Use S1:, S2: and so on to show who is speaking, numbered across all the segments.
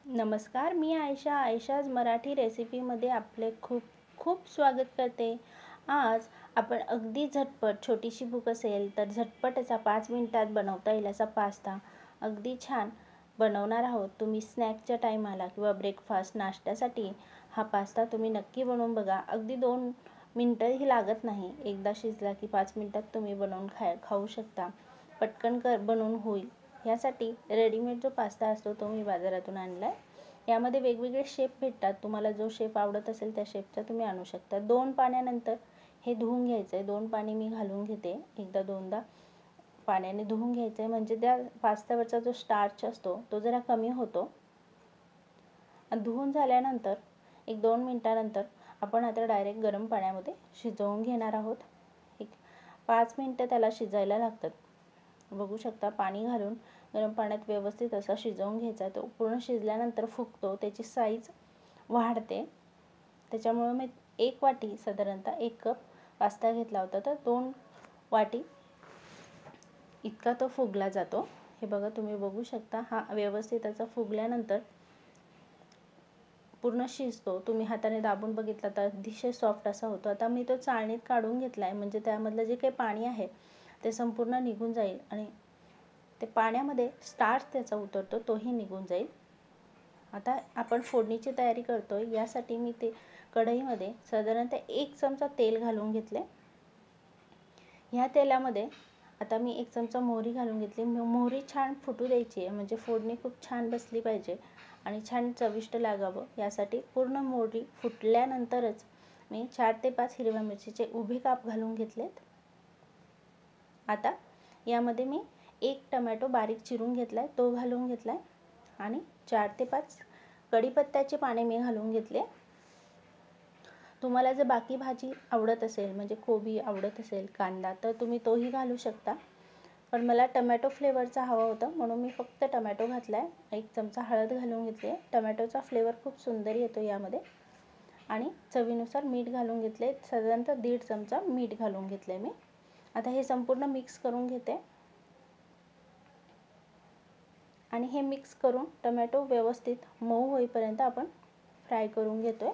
S1: नमस्कार, मी आयशाज मराठी रेसिपीमध्ये आपले खूप खूप स्वागत करते. आज आपण अगदी झटपट, छोटीशी भूक असेल तर झटपट असा 5 मिनिटात बनवता येईल असा पास्ता अगदी छान बनवणार आहोत. तुम्ही स्नॅकच्या टायमाला किंवा ब्रेकफास्ट नाश्त्यासाठी हा पास्ता तुम्ही नक्की बनवून बघा. अगदी 2 मिनिटंही लागत नाही. एकदा शिजला की 5 मिनिटात तुम्ही बनवून खाऊ शकता. पटकन बनवून होईल. यासाठी रेडीमेड जो पास्ता असतो तो मी बाजारातून आणला आहे. यामध्ये वेगवेगळे शेप भेटतात. तुम्हाला जो शेप आवडत असेल त्या शेपचा तुम्ही आणू शकता. 2 पाण्यानंतर हे धुवून घ्यायचं आहे. 2 पाणी मी घालून घेते. एकदा दोनदा पाण्याने धुवून घ्यायचं आहे, म्हणजे त्या पास्त्यावरचा जो स्टार्च असतो तो जरा कमी होतो. धुवून झाल्यानंतर 1-2 मिनिटानंतर आपण आता डायरेक्ट गरम पाण्यामध्ये शिजवून घेणार आहोत. 5 मिनिटं त्याला शिजायला लागतात. बघू शकता, पाणी घालून गरम पाण्यात व्यवस्थित असा शिजवून घ्यायचा. तो पूर्ण शिजल्यानंतर फुगतो, त्याची साईज वाढते. त्याच्यामुळे मी 1 वाटी साधारणतः 1 कप पास्ता घेतला होता, तर 2 वाटी इतका तो फुगला जातो. हे बघा, तुम्ही बघू शकता, हा व्यवस्थित असा फुगल्यानंतर पूर्ण शिजतो. तुम्ही हाताने दाबून बघितला तर अतिशय सॉफ्ट असा होतो. आता मी तो चाळणीत काढून घेतला आहे, म्हणजे त्यामधलं जे काही पाणी आहे ते संपूर्ण निघून जाईल आणि ते पाण्यामध्ये स्टार्च त्याचा उतरतो तोही निघून जाईल. आता आपण फोडणीची तयारी करतो. यासाठी मी ते कढईमध्ये साधारणतः 1 चमचा तेल घालून घेतले. ह्या तेलामध्ये आता मी 1 चमचा मोहरी घालून घेतली. मोहरी छान फुटू द्यायची आहे, म्हणजे फोडणी खूप छान बसली पाहिजे आणि छान चविष्ट लागावं. यासाठी पूर्ण मोहरी फुटल्यानंतरच मी 4 ते 5 हिरव्या मिरचीचे उभे काप घालून घेतलेत. आता यामध्ये मी 1 टोमॅटो बारीक चिरून घेतलाय, तो घालून घेतलाय आणि 4 ते 5 कढीपत्त्याचे पाने मी घालून घेतले. तुम्हाला जर बाकी भाजी आवडत असेल, म्हणजे कोबी आवडत असेल, कांदा, तर तुम्ही तोही घालू शकता. पण मला टोमॅटो फ्लेवरचा हवा होता म्हणून मी फक्त टोमॅटो घातलाय. 1 चमचा हळद घालून घेतली. टोमॅटोचा फ्लेवर खूप सुंदर येतो यामध्ये. आणि चवीनुसार मीठ घालून घेतले. साधारणतः 1.5 चमचा मीठ घालून घेतले मी. आता हे संपूर्ण मिक्स करून घेते आणि हे मिक्स करून टोमॅटो व्यवस्थित मऊ होईपर्यंत आपण फ्राय करून घेतोय.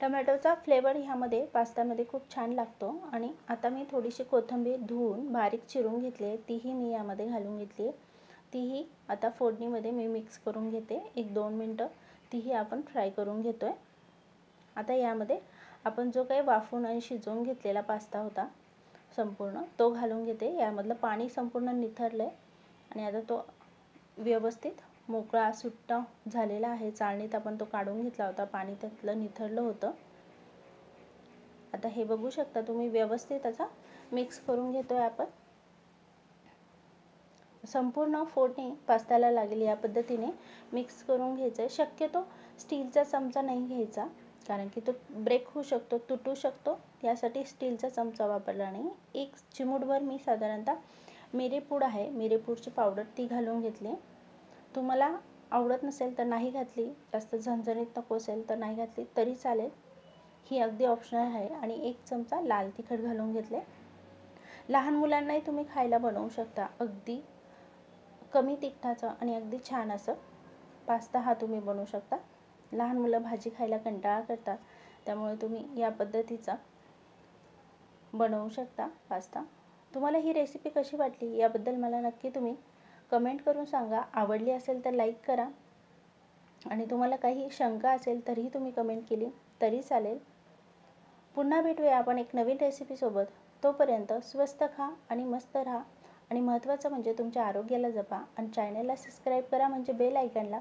S1: टोमॅटोचा फ्लेवर ह्यामध्ये पास्त्यामध्ये खूप छान लागतो. आणि आता मी थोडीशी कोथिंबीर धुवून बारीक चिरून घेतली आहे, तीही मी यामध्ये घालून घेतली आहे. तीही आता फोडणीमध्ये मी मिक्स करून घेते. 1-2 मिनिटं तीही आपण फ्राय करून घेतोय. आता यामध्ये आपण जो काही वाफवून आणि शिजवून घेतलेला पास्ता होता संपूर्ण, तो घालून घेते. यामधलं पाणी संपूर्ण निथळलं आहे आणि आता तो व्यवस्थित मोकळा सुट्टा झालेला आहे. चाळणीत आपण तो काढून घेतला होता, पाणी त्यातलं निथळलं होतं. आता हे बघू शकता तुम्ही, व्यवस्थित असा मिक्स करून घेतोय आपण. संपूर्ण फोडणी पास्त्याला लागेल या पद्धतीने मिक्स करून घ्यायचं आहे. शक्यतो स्टीलचा चमचा नाही घ्यायचा, कारण की तो ब्रेक होऊ शकतो, तुटू शकतो. यासाठी स्टीलचा चमचा वापरला नाही. 1 चिमूटभर मी साधारणतः मिरेपूड आहे, मिरेपूडची पावडर ती घालून घेतली. तुम्हाला आवडत नसेल तर नाही घातली, जास्त झणझणीत नको असेल तर नाही घातली तरी चालेल. ही अगदी ऑप्शनल आहे. आणि 1 चमचा लाल तिखट घालून घेतले. लहान मुलांनाही तुम्ही खायला बनवू शकता. अगदी कमी तिखटाचं आणि अगदी छान असं पास्ता हा तुम्ही बनवू शकता. लहान मुलं भाजी खायला कंटाळा करतात, त्यामुळे तुम्ही या पद्धतीचा बनवू शकता पास्ता. तुम्हाला ही रेसिपी कशी वाटली याबद्दल मला नक्की तुम्ही कमेंट करून सांगा. आवडली असेल तर लाईक करा आणि तुम्हाला काही शंका असेल तरीही तुम्ही कमेंट केली तरी चालेल. पुन्हा भेटूया आपण एक नवीन रेसिपीसोबत. तोपर्यंत स्वस्त खा आणि मस्त राहा. आणि महत्त्वाचं म्हणजे तुमच्या आरोग्याला जपा आणि चॅनलला सबस्क्राईब करा, म्हणजे बेल आयकॉनला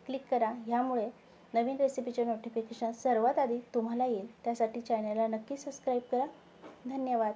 S1: क्लिक करा. ह्यामुळे नवीन रेसिपीचे नोटिफिकेशन सर्वात आधी तुम्हाला येईल. त्यासाठी चॅनलला नक्की सबस्क्राईब करा. धन्यवाद.